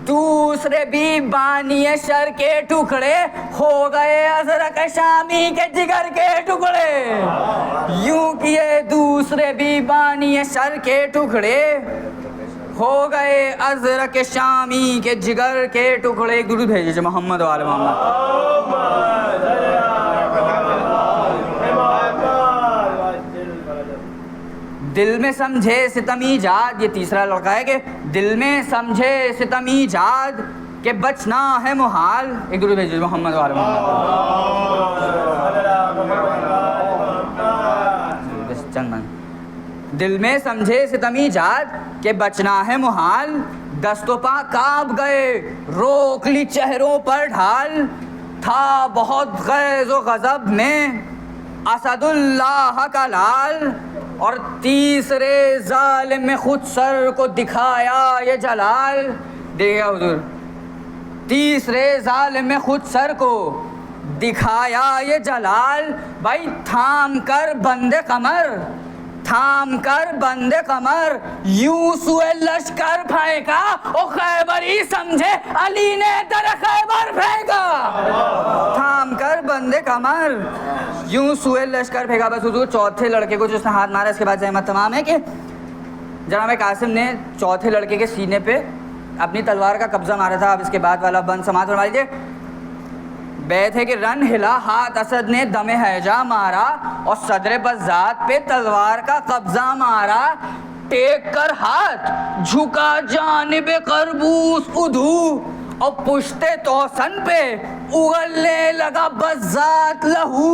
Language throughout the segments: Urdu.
دوسرے بھی بانی شر کے ٹکڑے ہو گئے ازرق شامی کے جگر کے ٹکڑے، یوں کیے دوسرے بھی بانی شر کے ٹکڑے ہو گئے ازرق شامی کے جگر کے ٹکڑے۔ ایک درود بھیجیے محمد و آل محمد۔ دل میں سمجھے ستم ایجاد، یہ تیسرا لڑکا ہے کہ دل میں سمجھے ستم ایجاد کہ بچنا ہے محال۔ ایک درود بھیجیے محمد و آل محمد۔ دل میں سمجھے ستم ایجاد کہ بچنا ہے محال، دست و پا کانپ گئے روک لی چہروں پر ڈھال، تھا بہت غیظ و غضب میں اسد اللہ کا لال، اور تیسرے ظالم میں خود سر کو دکھایا یہ جلال۔ دیکھا حضور، تیسرے ظالم میں خود سر کو دکھایا یہ جلال، بھائی تھام کر بند قمر، تھام کر بند قمر، یوں سوئے لشکر پھینکا او خیبری سمجھے علی نے در خیبر پھینکا۔ تھام کر بند قمر، یوں سوئے لشکر پھینکا۔ بس حضور چوتھے لڑکے کو جو اس نے ہاتھ مارا، اس کے بعد زحمت تمام ہے کہ جناب قاسم نے چوتھے لڑکے کے سینے پہ اپنی تلوار کا قبضہ مارا تھا۔ اب اس کے بعد والا بند سماعت فرما لیجیے۔ بیت ہے کہ رن ہلا ہاتھ اسد نے دم ہیجا مارا، اور صدر بزاد پہ تلوار کا قبضہ مارا، ٹیک کر ہاتھ جھکا جانب قربوس ادھو، اور پشتے توسن پہ اگلنے لگا بزاد لہو۔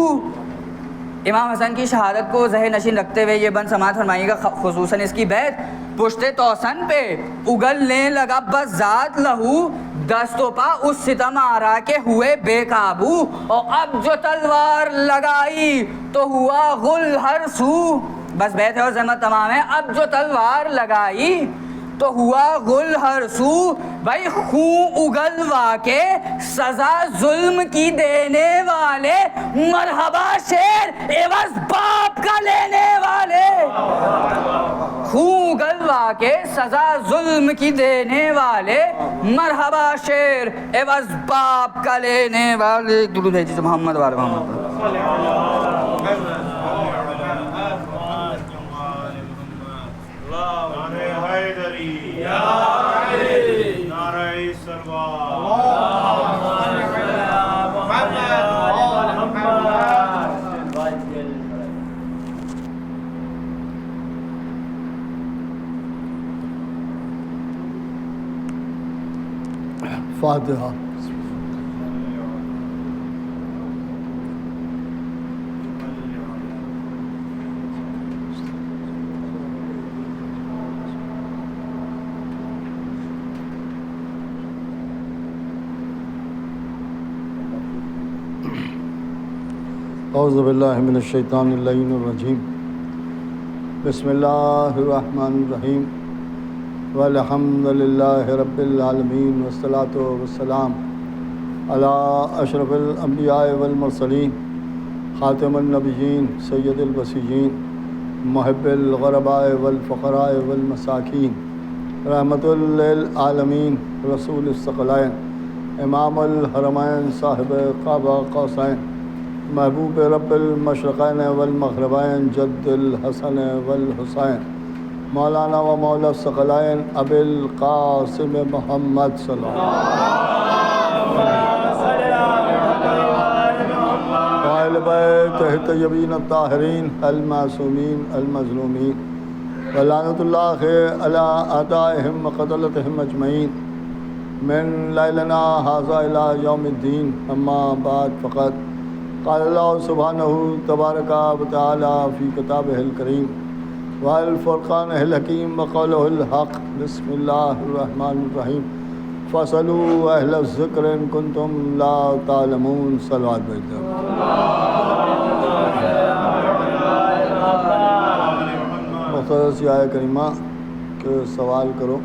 امام حسن کی شہادت کو ذہن نشین رکھتے ہوئے یہ بند سماعت فرمائیے گا، خصوصاً اس کی بیت۔ پشتے توسن پہ اگلنے لگا بزاد لہو، دست و پا اس ستم آرا کے ہوئے بے قابو، اور اب جو تلوار لگائی تو ہوا غل ہر سو۔ بس بیت ہے اور زحمت تمام ہے۔ اب جو تلوار لگائی تو ہوا غل ہر سو، بھائی خون اگلوا کے سزا ظلم کی دینے والے، مرحبا شیر عوض باپ کا لینے والے۔ خون اگلوا کے سزا ظلم کی دینے والے، مرحبا شیر عوض باپ کا لینے والے۔ درود ہے جی محمد و آل محمد۔ فاتحہ۔ اعوذ باللہ من الشیطان اللعین الرجیم، بسم اللہ الرحمن الرحیم، والحمد للہ رب العالمین، والصلاة والسلام علی اشرف الانبیاء والمرسلین، خاتم النبیین، سید الوصیین، محب الغرباء والفقراء والمساکین، رحمت للعالمین، رسول الثقلین، امام الحرمین، صاحب قاب قوسین، محبوب رب المشرقین والمغربین، جد الحسن والحسین، مولانا و مولا الثقلین ابی القاسم محمد صلی اللہ علیہ بیت طیبین الطاہرین المعصومین المظلومین، ولعنۃ اللہ علی اعدائہم وقتلتہم اجمعین، من لیلنا ھذا الی یوم الدین، اما بعد فقط قال اللہ سبحانہ تبارک و تعالی فی کتابہ الکریم والفرقان الحکیم وقولہ الحق، بسم اللہ الرحمن الرحیم، فاسألوا اہل الذکر ان کنتم لا تعلمون۔ صلوات بھیجو۔ مختصر سی آیہ کریمہ کہ سوال کرو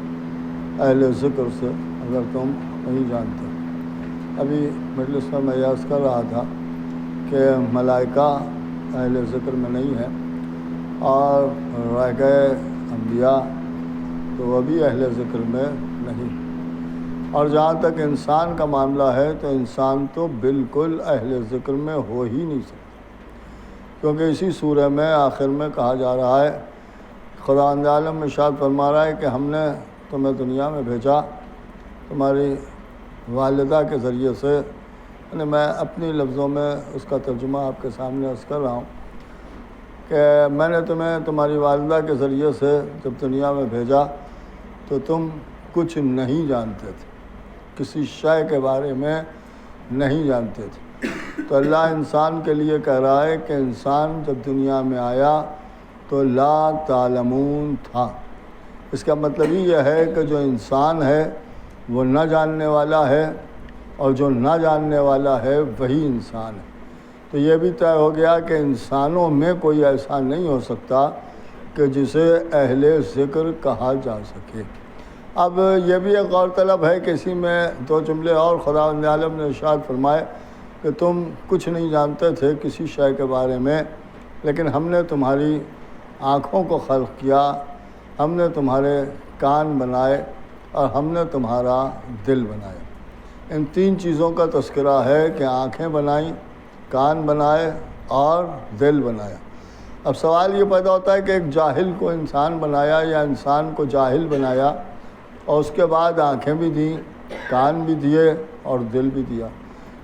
اہل ذکر سے اگر تم نہیں جانتے۔ ابھی مجلس میں عرض کر رہا تھا کہ ملائکہ اہل ذکر میں نہیں ہے، اور رہ گئے انبیاء تو وہ بھی اہل ذکر میں نہیں۔ اور جہاں تک انسان کا معاملہ ہے تو انسان تو بالکل اہل ذکر میں ہو ہی نہیں سکتا، کیونکہ اسی سورہ میں آخر میں کہا جا رہا ہے، خداوند عالم ارشاد فرما رہا ہے کہ ہم نے تمہیں دنیا میں بھیجا تمہاری والدہ کے ذریعے سے، یعنی میں اپنی لفظوں میں اس کا ترجمہ آپ کے سامنے عرض کر رہا ہوں کہ میں نے تمہیں تمہاری والدہ کے ذریعے سے جب دنیا میں بھیجا تو تم کچھ نہیں جانتے تھے، کسی شے کے بارے میں نہیں جانتے تھے۔ تو اللہ انسان کے لیے کہہ رہا ہے کہ انسان جب دنیا میں آیا تو لا تعلمون تھا۔ اس کا مطلب ہی یہ ہے کہ جو انسان ہے وہ نہ جاننے والا ہے، اور جو نہ جاننے والا ہے وہی انسان ہے۔ تو یہ بھی طے ہو گیا کہ انسانوں میں کوئی ایسا نہیں ہو سکتا کہ جسے اہل ذکر کہا جا سکے۔ اب یہ بھی ایک غور طلب ہے کہ اسی میں دو جملے اور خداوند عالم نے ارشاد فرمائے کہ تم کچھ نہیں جانتے تھے کسی شے کے بارے میں، لیکن ہم نے تمہاری آنکھوں کو خلق کیا، ہم نے تمہارے کان بنائے اور ہم نے تمہارا دل بنایا۔ ان تین چیزوں کا تذکرہ ہے کہ آنکھیں بنائیں، کان بنائے اور دل بنایا۔ اب سوال یہ پیدا ہوتا ہے کہ ایک جاہل کو انسان بنایا یا انسان کو جاہل بنایا اور اس کے بعد آنکھیں بھی دیں، کان بھی دیے اور دل بھی دیا۔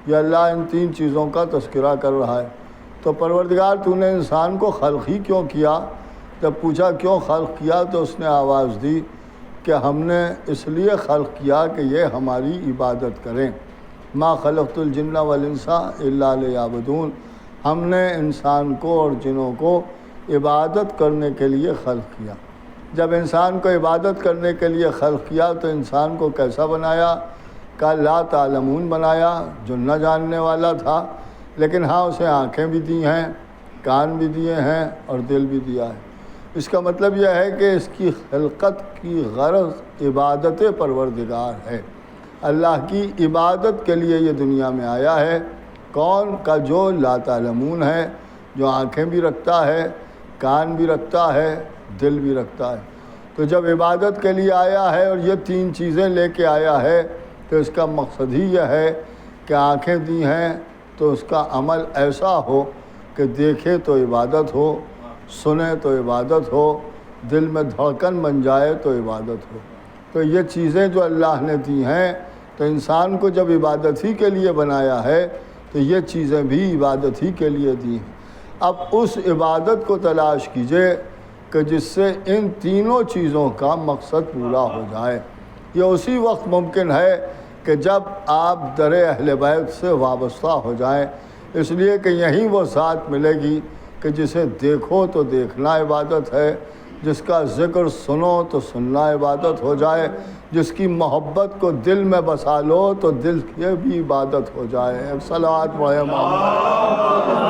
یہ اللہ ان تین چیزوں کا تذکرہ کر رہا ہے۔ تو پروردگار تو نے انسان کو خلق ہی کیوں کیا؟ جب پوچھا کیوں خلق کیا تو اس نے آواز دی کہ ہم نے اس لیے خلق کیا کہ یہ ہماری عبادت کریں۔ ما خلقت الجن والانس الا لیعبدون، ہم نے انسان کو اور جنوں کو عبادت کرنے کے لیے خلق کیا۔ جب انسان کو عبادت کرنے کے لیے خلق کیا تو انسان کو کیسا بنایا؟ کہ لا تعلمون بنایا، جو نہ جاننے والا تھا، لیکن ہاں اسے آنکھیں بھی دی ہیں، کان بھی دیے ہیں اور دل بھی دیا ہے۔ اس کا مطلب یہ ہے کہ اس کی خلقت کی غرض عبادت پروردگار ہے، اللہ کی عبادت کے لیے یہ دنیا میں آیا ہے۔ کون؟ کا جو لا تعلمون ہے، جو آنکھیں بھی رکھتا ہے، کان بھی رکھتا ہے، دل بھی رکھتا ہے۔ تو جب عبادت کے لیے آیا ہے اور یہ تین چیزیں لے کے آیا ہے تو اس کا مقصد ہی یہ ہے کہ آنکھیں دی ہیں تو اس کا عمل ایسا ہو کہ دیکھے تو عبادت ہو، سنے تو عبادت ہو، دل میں دھڑکن بن جائے تو عبادت ہو۔ تو یہ چیزیں جو اللہ نے دی ہیں تو انسان کو جب عبادت ہی کے لیے بنایا ہے تو یہ چیزیں بھی عبادت ہی کے لیے دی ہیں۔ اب اس عبادت کو تلاش کیجئے کہ جس سے ان تینوں چیزوں کا مقصد پورا ہو جائے۔ یہ اسی وقت ممکن ہے کہ جب آپ در اہل بیت سے وابستہ ہو جائیں، اس لیے کہ یہیں وہ ذات ملے گی کہ جسے دیکھو تو دیکھنا عبادت ہے، جس کا ذکر سنو تو سننا عبادت ہو جائے، جس کی محبت کو دل میں بسا لو تو دل کی بھی عبادت ہو جائے۔ ایک صلوات پڑھیں محمد۔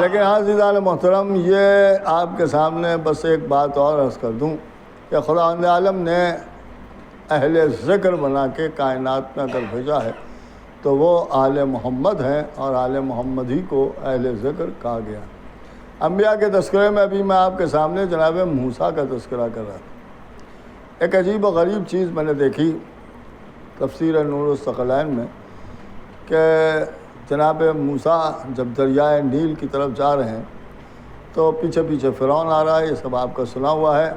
لیکن عزیزان محترم، یہ آپ کے سامنے بس ایک بات اور عرض کر دوں کہ خداوند عالم نے اہل ذکر بنا کے کائنات میں اگر بھیجا ہے تو وہ آل محمد ہیں، اور آل محمد ہی کو اہل ذکر کہا گیا۔ انبیاء کے تذکرے میں ابھی میں آپ کے سامنے جناب موسیٰ کا تذکرہ کر رہا تھا۔ ایک عجیب و غریب چیز میں نے دیکھی تفسیر نور الثقلین میں کہ جناب موسیٰ جب دریائے نیل کی طرف جا رہے ہیں تو پیچھے پیچھے فرعون آ رہا ہے، یہ سب آپ کا سنا ہوا ہے۔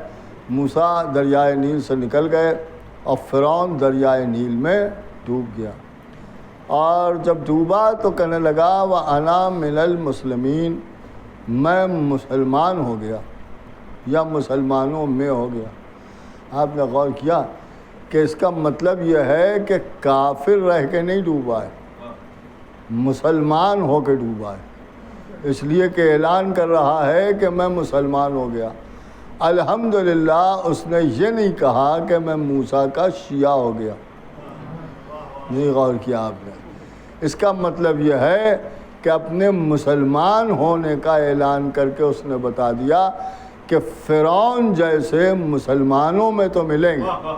موسیٰ دریائے نیل سے نکل گئے اور فرعون دریائے نیل میں ڈوب گیا، اور جب ڈوبا تو کہنے لگا وَأَنَا مِنَ الْمُسْلِمِينَ، میں مسلمان ہو گیا یا مسلمانوں میں ہو گیا۔ آپ نے غور کیا کہ اس کا مطلب یہ ہے کہ کافر رہ کے نہیں ڈوبا ہے، مسلمان ہو کے ڈوبا ہے، اس لیے کہ اعلان کر رہا ہے کہ میں مسلمان ہو گیا۔ الحمدللہ اس نے یہ نہیں کہا کہ میں موسیٰ کا شیعہ ہو گیا۔ نہیں غور کیا آپ نے؟ اس کا مطلب یہ ہے کہ اپنے مسلمان ہونے کا اعلان کر کے اس نے بتا دیا کہ فرعون جیسے مسلمانوں میں تو ملیں گے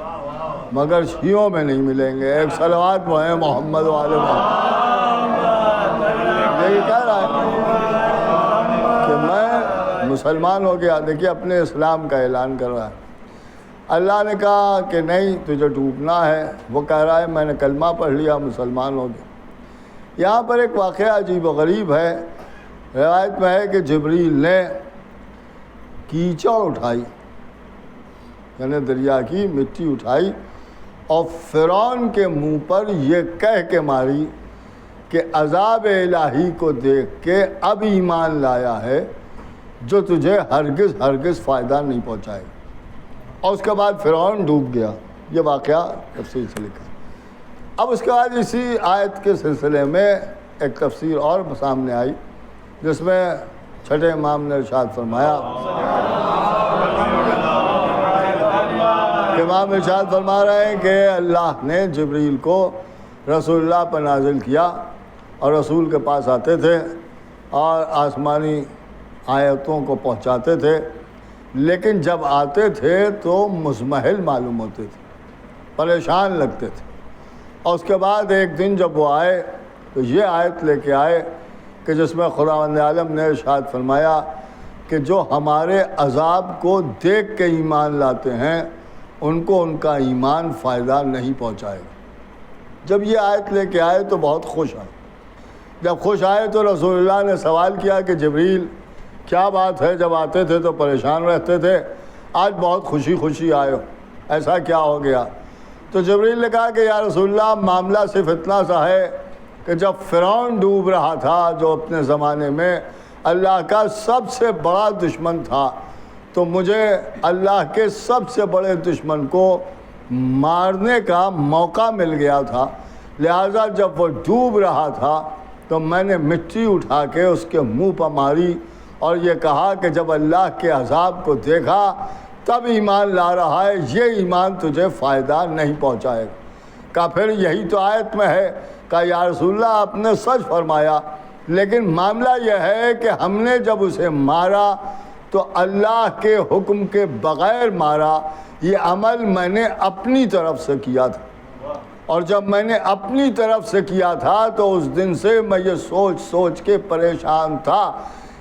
مگر شیعوں میں نہیں ملیں گے۔ ایک صلوات پڑھیں محمد والے محمد۔ یہی کہہ رہا ہے کہ میں مسلمان ہو گیا، دیکھیے اپنے اسلام کا اعلان کر رہا ہے۔ اللہ نے کہا کہ نہیں تجھے ڈوبنا ہے، وہ کہہ رہا ہے میں نے کلمہ پڑھ لیا، مسلمان ہو گیا۔ یہاں پر ایک واقعہ عجیب و غریب ہے، روایت میں ہے کہ جبریل نے کیچڑ اٹھائی، یعنی دریا کی مٹی اٹھائی اور فرعون کے منہ پر یہ کہہ کے ماری کہ عذاب الہی کو دیکھ کے اب ایمان لایا ہے جو تجھے ہرگز ہرگز فائدہ نہیں پہنچائے گا، اور اس کے بعد فرعون ڈوب گیا۔ یہ واقعہ تفسیر سے لکھا۔ اب اس کے بعد اسی آیت کے سلسلے میں ایک تفسیر اور سامنے آئی جس میں چھٹے امام نے ارشاد فرمایا کہ امام ارشاد فرما رہے ہیں کہ اللہ نے جبریل کو رسول اللہ پر نازل کیا اور رسول کے پاس آتے تھے اور آسمانی آیتوں کو پہنچاتے تھے، لیکن جب آتے تھے تو مضمحل معلوم ہوتے تھے، پریشان لگتے تھے۔ اور اس کے بعد ایک دن جب وہ آئے تو یہ آیت لے کے آئے کہ جس میں خداوند عالم نے ارشاد فرمایا کہ جو ہمارے عذاب کو دیکھ کے ایمان لاتے ہیں ان کو ان کا ایمان فائدہ نہیں پہنچائے گا۔ جب یہ آیت لے کے آئے تو بہت خوش آئے۔ جب خوش آئے تو رسول اللہ نے سوال کیا کہ جبریل کیا بات ہے، جب آتے تھے تو پریشان رہتے تھے، آج بہت خوشی خوشی آئے ہو، ایسا کیا ہو گیا؟ تو جبریل نے کہا کہ یا رسول اللہ معاملہ صرف اتنا سا ہے کہ جب فرعون ڈوب رہا تھا جو اپنے زمانے میں اللہ کا سب سے بڑا دشمن تھا، تو مجھے اللہ کے سب سے بڑے دشمن کو مارنے کا موقع مل گیا تھا، لہٰذا جب وہ ڈوب رہا تھا تو میں نے مٹی اٹھا کے اس کے منہ پر ماری اور یہ کہا کہ جب اللہ کے عذاب کو دیکھا تب ایمان لا رہا ہے، یہ ایمان تجھے فائدہ نہیں پہنچائے گا۔ کہا پھر یہی تو آیت میں ہے۔ کہا یا رسول اللہ آپ نے سچ فرمایا، لیکن معاملہ یہ ہے کہ ہم نے جب اسے مارا تو اللہ کے حکم کے بغیر مارا، یہ عمل میں نے اپنی طرف سے کیا تھا، اور جب میں نے اپنی طرف سے کیا تھا تو اس دن سے میں یہ سوچ سوچ کے پریشان تھا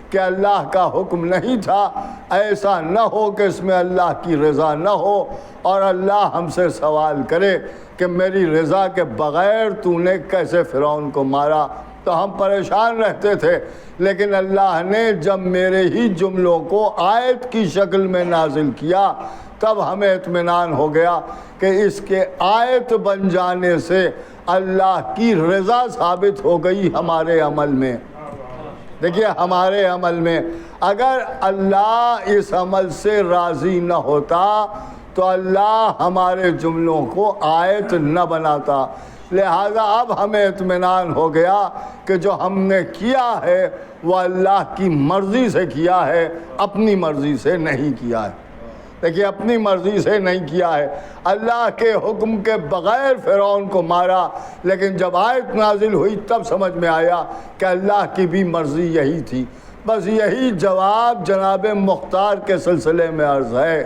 کہ اللہ کا حکم نہیں تھا، ایسا نہ ہو کہ اس میں اللہ کی رضا نہ ہو اور اللہ ہم سے سوال کرے کہ میری رضا کے بغیر تو نے کیسے فرعون کو مارا۔ تو ہم پریشان رہتے تھے، لیکن اللہ نے جب میرے ہی جملوں کو آیت کی شکل میں نازل کیا تب ہمیں اطمینان ہو گیا کہ اس کے آیت بن جانے سے اللہ کی رضا ثابت ہو گئی ہمارے عمل میں۔ دیکھیے ہمارے عمل میں اگر اللہ اس عمل سے راضی نہ ہوتا تو اللہ ہمارے جملوں کو آیت نہ بناتا، لہذا اب ہمیں اطمینان ہو گیا کہ جو ہم نے کیا ہے وہ اللہ کی مرضی سے کیا ہے، اپنی مرضی سے نہیں کیا ہے۔ دیکھیے اپنی مرضی سے نہیں کیا ہے، اللہ کے حکم کے بغیر فرعون کو مارا، لیکن جب آیت نازل ہوئی تب سمجھ میں آیا کہ اللہ کی بھی مرضی یہی تھی۔ بس یہی جواب جناب مختار کے سلسلے میں عرض ہے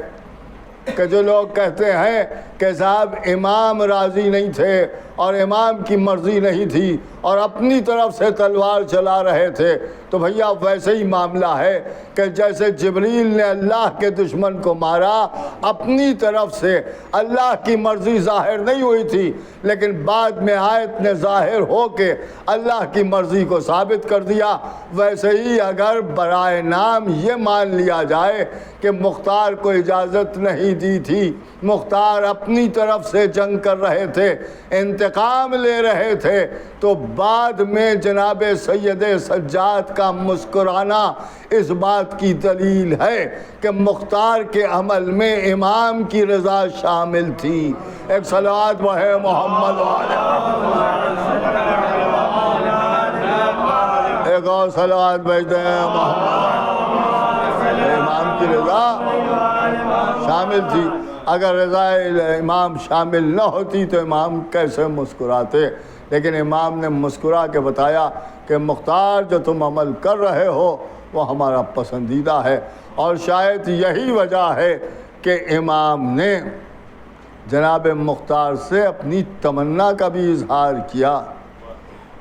کہ جو لوگ کہتے ہیں کہ صاحب امام راضی نہیں تھے اور امام کی مرضی نہیں تھی اور اپنی طرف سے تلوار چلا رہے تھے، تو بھیا ویسے ہی معاملہ ہے کہ جیسے جبریل نے اللہ کے دشمن کو مارا، اپنی طرف سے اللہ کی مرضی ظاہر نہیں ہوئی تھی، لیکن بعد میں آیت نے ظاہر ہو کے اللہ کی مرضی کو ثابت کر دیا۔ ویسے ہی اگر برائے نام یہ مان لیا جائے کہ مختار کو اجازت نہیں دی تھی، مختار اپنی طرف سے جنگ کر رہے تھے، انتقام لے رہے تھے، تو بعد میں جناب سید سجاد کا مسکرانا اس بات کی دلیل ہے کہ مختار کے عمل میں امام کی رضا شامل تھی۔ ایک صلوات وہ ہے محمد، ایک اور صلوات بھیجتے ہیں محمد۔ امام کی رضا شامل تھی، اگر رضا امام شامل نہ ہوتی تو امام کیسے مسکراتے؟ لیکن امام نے مسکرا کے بتایا کہ مختار جو تم عمل کر رہے ہو وہ ہمارا پسندیدہ ہے، اور شاید یہی وجہ ہے کہ امام نے جناب مختار سے اپنی تمنا کا بھی اظہار کیا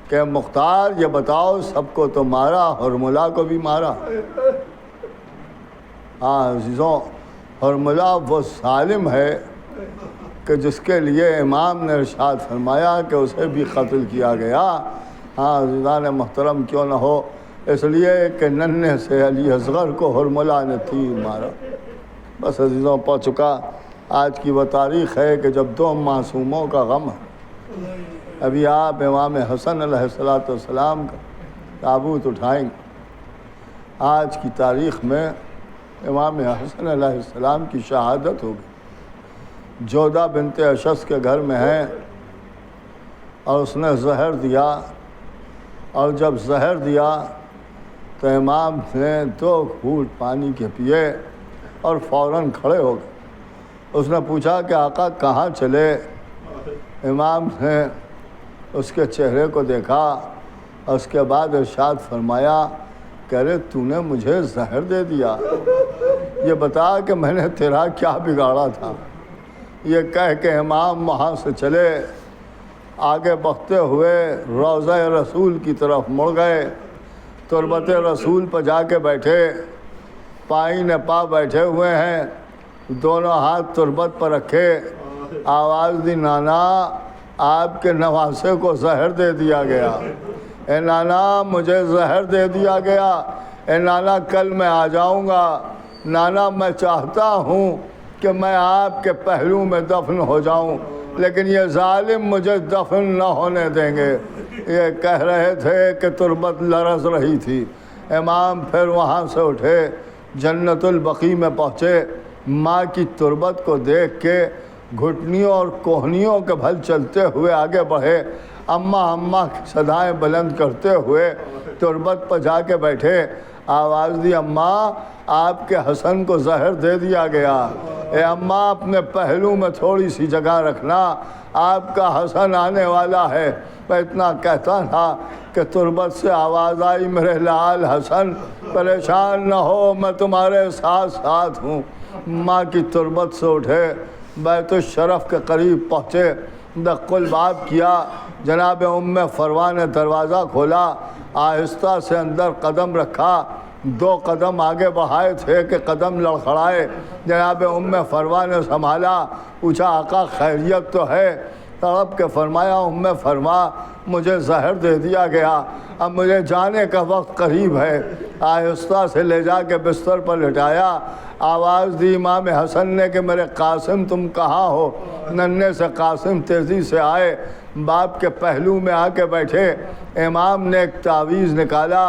کہ مختار یہ بتاؤ سب کو تو مارا اور ملا کو بھی مارا۔ ہاں عزیزوں، اور ملا وہ ظالم ہے کہ جس کے لیے امام نے ارشاد فرمایا کہ اسے بھی قتل کیا گیا۔ ہاں عزیزان محترم کیوں نہ ہو، اس لیے کہ ننھے سے علی اصغر کو حرملہ نے تیر مارا۔ بس عزیزوں پہنچ چکا، آج کی وہ تاریخ ہے کہ جب دو معصوموں کا غم ہے۔ ابھی آپ امام حسن علیہ السلام کا تابوت اٹھائیں گے۔ آج کی تاریخ میں امام حسن علیہ السلام کی شہادت ہوگی۔ جودہ بنت اشس کے گھر میں ہے اور اس نے زہر دیا، اور جب زہر دیا تو امام نے 2 گھونٹ پانی کے پیے اور فوراً کھڑے ہو گئے۔ اس نے پوچھا کہ آقا کہاں چلے؟ امام نے اس کے چہرے کو دیکھا اور اس کے بعد ارشاد فرمایا کہ ارے تو نے مجھے زہر دے دیا، یہ بتا کہ میں نے تیرا کیا بگاڑا تھا۔ یہ کہہ کے امام وہاں سے چلے، آگے بڑھتے ہوئے روضہ رسول کی طرف مڑ گئے، تربت رسول پہ جا کے بیٹھے، پائیں پا بیٹھے ہوئے ہیں، دونوں ہاتھ تربت پر رکھے، آواز دی نانا آپ کے نواسے کو زہر دے دیا گیا، اے نانا مجھے زہر دے دیا گیا، اے نانا کل میں آ جاؤں گا، نانا میں چاہتا ہوں کہ میں آپ کے پہلو میں دفن ہو جاؤں، لیکن یہ ظالم مجھے دفن نہ ہونے دیں گے۔ یہ کہہ رہے تھے کہ تربت لرز رہی تھی۔ امام پھر وہاں سے اٹھے، جنت البقیع میں پہنچے، ماں کی تربت کو دیکھ کے گھٹنیوں اور کوہنیوں کے بھل چلتے ہوئے آگے بڑھے، اماں اماں کی صدائیں بلند کرتے ہوئے تربت پر جا کے بیٹھے، آواز دی اماں آپ کے حسن کو زہر دے دیا گیا، اے اماں اپنے پہلو میں تھوڑی سی جگہ رکھنا، آپ کا حسن آنے والا ہے۔ میں اتنا کہتا تھا کہ تربت سے آواز آئی میرے لال حسن پریشان نہ ہو، میں تمہارے ساتھ ساتھ ہوں۔ ماں کی تربت سے اٹھے، بیت الشرف کے قریب پہنچے، دق الباب کیا، جناب ام فروا نے دروازہ کھولا، آہستہ سے اندر قدم رکھا، 2 قدم آگے بڑھائے تھے کہ قدم لڑکھڑائے، جناب ام فروا نے سنبھالا، پوچھا آقا خیریت تو ہے؟ تڑپ کے فرمایا ام فروا مجھے زہر دے دیا گیا، اب مجھے جانے کا وقت قریب ہے۔ آہستہ سے لے جا کے بستر پر لٹایا، آواز دی امام حسن نے کہ میرے قاسم تم کہاں ہو؟ ننھے سے قاسم تیزی سے آئے، باپ کے پہلو میں آ کے بیٹھے، امام نے ایک تعویذ نکالا،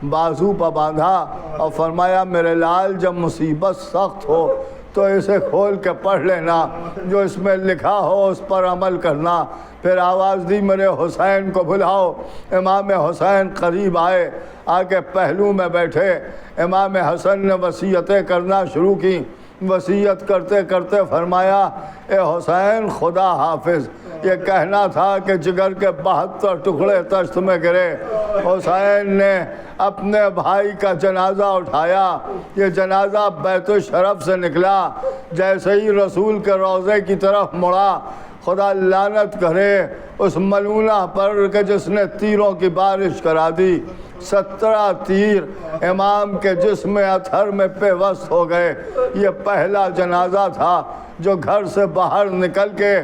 بازو پہ باندھا اور فرمایا میرے لال جب مصیبت سخت ہو تو اسے کھول کے پڑھ لینا، جو اس میں لکھا ہو اس پر عمل کرنا۔ پھر آواز دی میرے حسین کو بلاؤ، امام حسین قریب آئے، آگے پہلو میں بیٹھے، امام حسن نے وصیتیں کرنا شروع کی، وصیت کرتے کرتے فرمایا اے حسین خدا حافظ، یہ کہنا تھا کہ جگر کے 72 ٹکڑے تشت میں گرے۔ حسین نے اپنے بھائی کا جنازہ اٹھایا، یہ جنازہ بیت الشرف سے نکلا، جیسے ہی رسول کے روضے کی طرف مڑا، خدا لعنت کرے اس ملونہ پر کہ جس نے تیروں کی بارش کرا دی۔ 17 تیر امام کے جسم اطہر میں پیوست ہو گئے۔ یہ پہلا جنازہ تھا جو گھر سے باہر نکل کے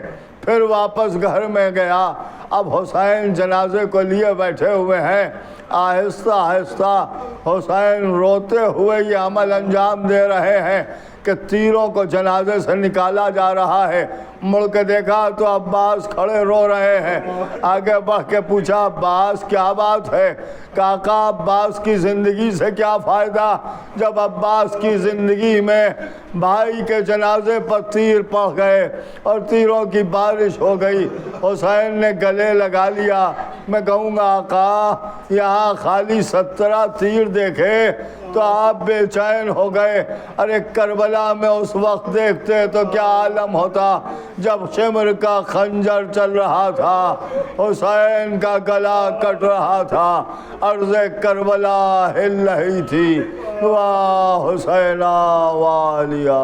پھر واپس گھر میں گیا۔ اب حسین جنازے کو لیے بیٹھے ہوئے ہیں، آہستہ آہستہ حسین روتے ہوئے یہ عمل انجام دے رہے ہیں کہ تیروں کو جنازے سے نکالا جا رہا ہے۔ مڑ کے دیکھا تو عباس کھڑے رو رہے ہیں، آگے بڑھ کے پوچھا عباس کیا بات ہے؟ کاکا عباس کی زندگی سے کیا فائدہ جب عباس کی زندگی میں بھائی کے جنازے پر تیر پڑ گئے اور تیروں کی بارش ہو گئی۔ حسین نے گلے لگا لیا، میں کہوں گا آقا یہاں خالی 17 تیر دیکھے تو آپ بے چین ہو گئے، ارے کربلا میں اس وقت دیکھتے تو کیا عالم ہوتا جب شمر کا خنجر چل رہا تھا، حسین کا گلا کٹ رہا تھا، عرض کربلا ہل رہی تھی۔ واہ حسینہ والیا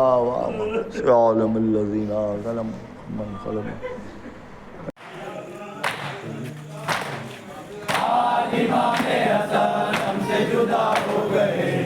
عالم الذین ظلم من ظلم۔ امام حسن ہم سے جدا ہو گئے،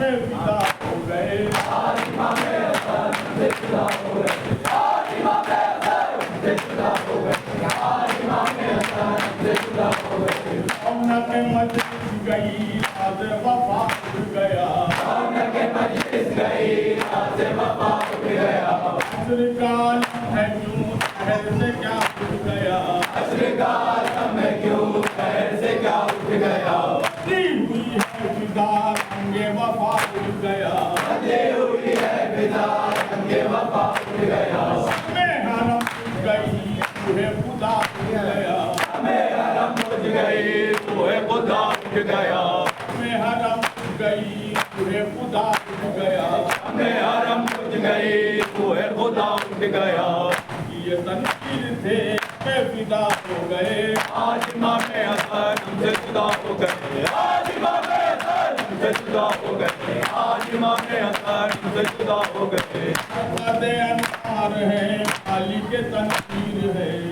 میں فدا ہو گئے رونق مجلس گئی راز وفا اڑ گیا عصر کا عالم ہے کیوں شہر سے کیا اٹھ گیا بدلی ہوئی ہے فضا رنگ وفا اڑ گیا میں حرم اٹھ گئی روح خدا اٹھ گیا میں حرم اٹھ گئی روح خدا اٹھ گیا یہ تنقید تھے میں فدا ہو گئے آج امام حسن ہم سے جدا ہو گئے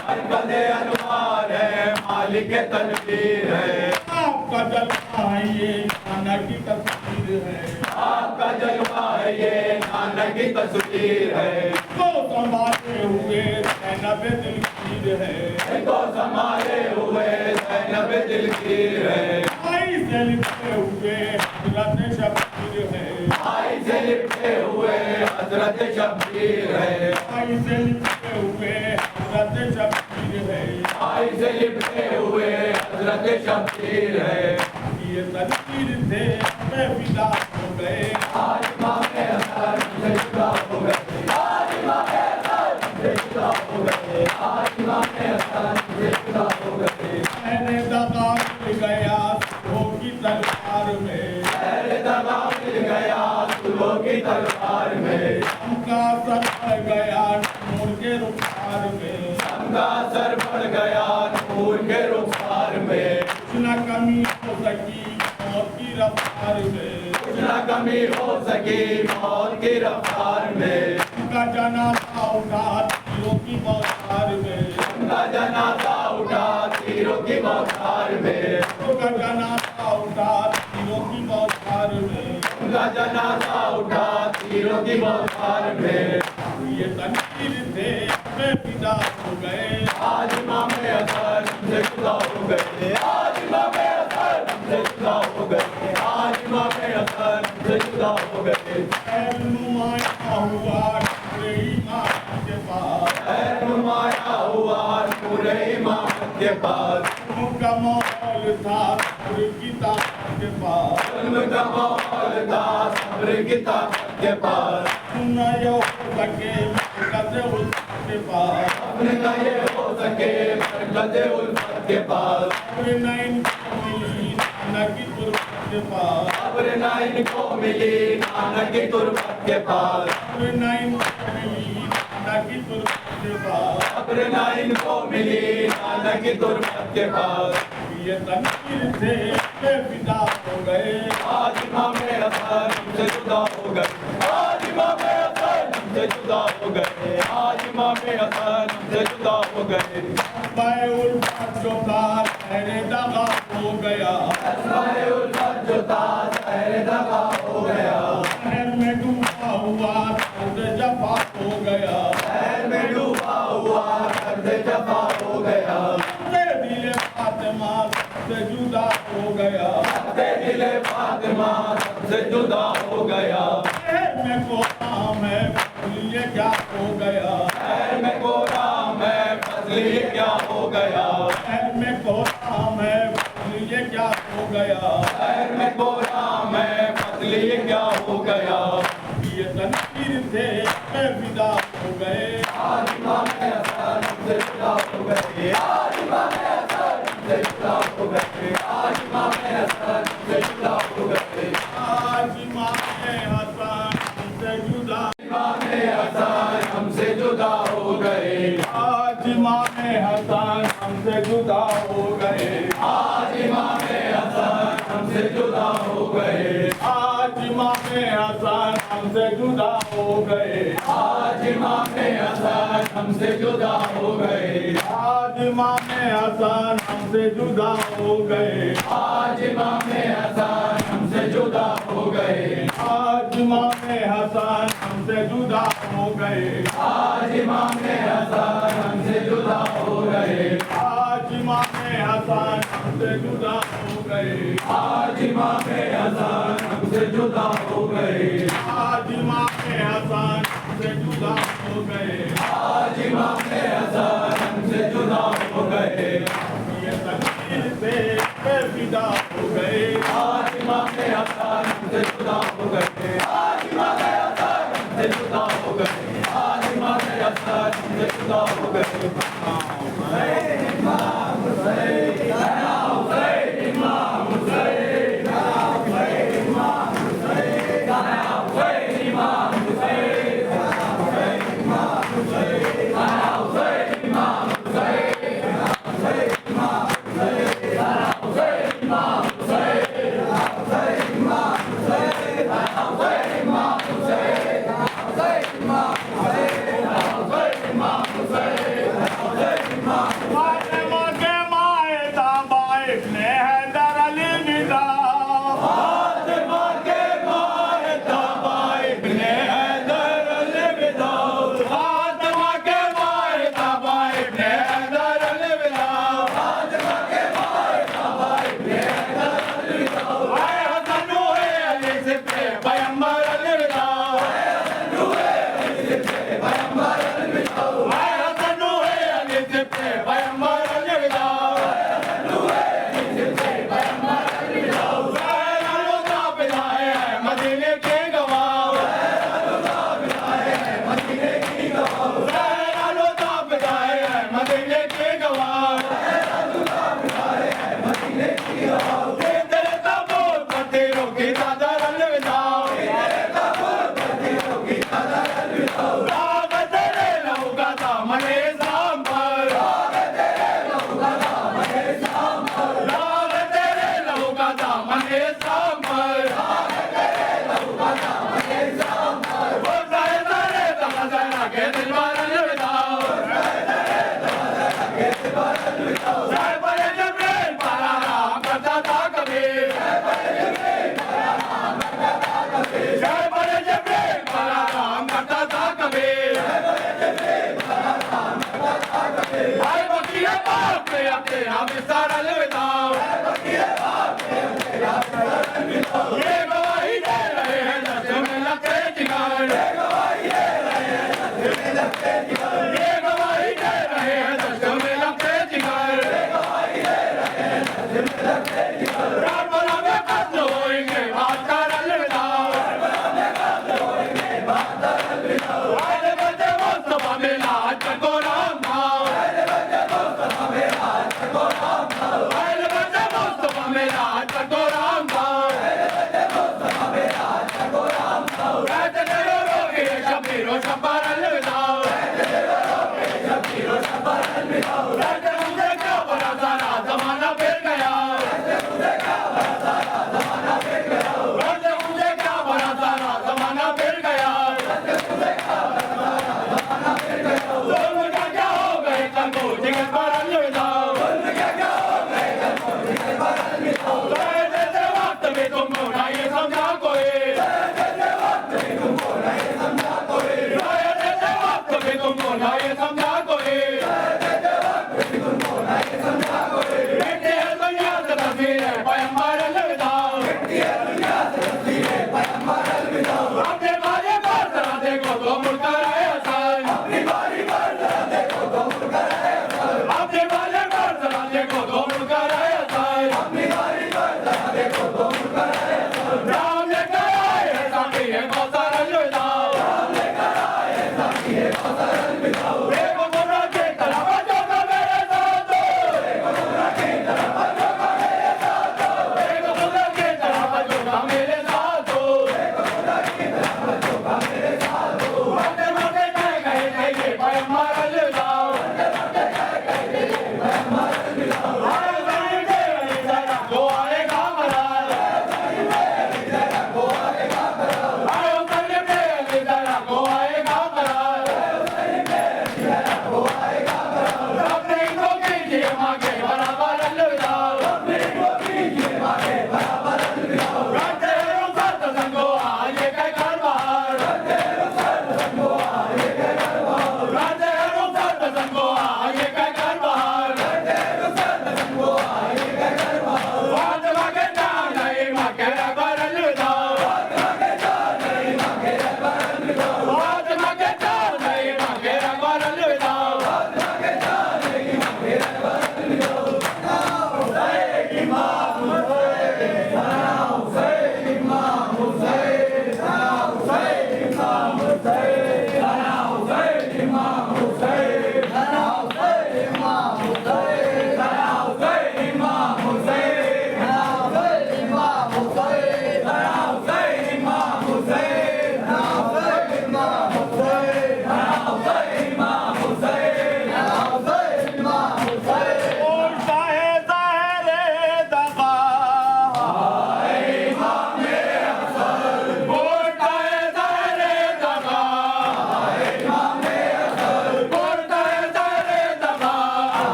مرکز انوار ہے مالک تنویر ہے آپ کا جلوہ ہے یہ نانا کی تصویر ہے کو سنبھالے ہوئے زینب دلگیر ہے آئی سے لپٹے ہوئے حضرت شبیر ہے یہ تنقید تھے میں فدا ہو گئے میں نے دغا مل گیا سلو کی تلوار میں ہم کا سر پڑ گیا نور کے رخسار میں کچھ نہ کمی ہو سکی موت کی رفتار میں ان کا جنازہ اٹھا تیروں کی بوچھار میں ان کا جنازہ اٹھا تیروں کی بوچھار میں یہ تنقید تھے میں فدا ہو گئے آج امام حسن ہم سے جدا ہو گئے خیر نمایاں ہوا نور امامت کے پاس ان کا ماحول تھا صبر کی طاقت کے پاس نہ یہ ہو سکے مرکز الفت کے پاس صبر نہ ان کو ملی نانا کی تربت کے پاس یہ تنقید تھے میں فدا ہو گئے آج امام حسن ہم سے جدا ہو گئے بائے الفت جو تھا تیرے دغا ہو گیا شہر میں ڈوبا ہوا درد جفا ہو گیا دل فاطمہ سے جدا ہو گیا شہر میں کو نام ہے یہ کیا ہو گیا شہر میں کو نام ہے یہ کیا ہو گیا یہ تنقید تھے میں فدا ہو گئے آج امام حسن ہم سے جدا ہو گئے آج امام حسن ہم سے جدا ہو گئے آج امام حسن ہم سے جدا ہو گئے آج امام حسن ہم سے جدا ہو گئے آج امام حسن ہم سے جدا ہو گئے آج امام حسن ہم سے جدا ہو گئے آج امام حسن ہم سے جدا ہو گئے یہ تنقید سے بے فدا ہو گئے آج امام حسن ہم سے جدا ہو گئے آج امام حسن ہم سے جدا ہو گئے آج امام حسن ہم سے جدا ہو گئے امام حسین امام حسین امام حسین امام حسین امام حسین امام حسین امام حسین امام حسین امام حسین امام حسین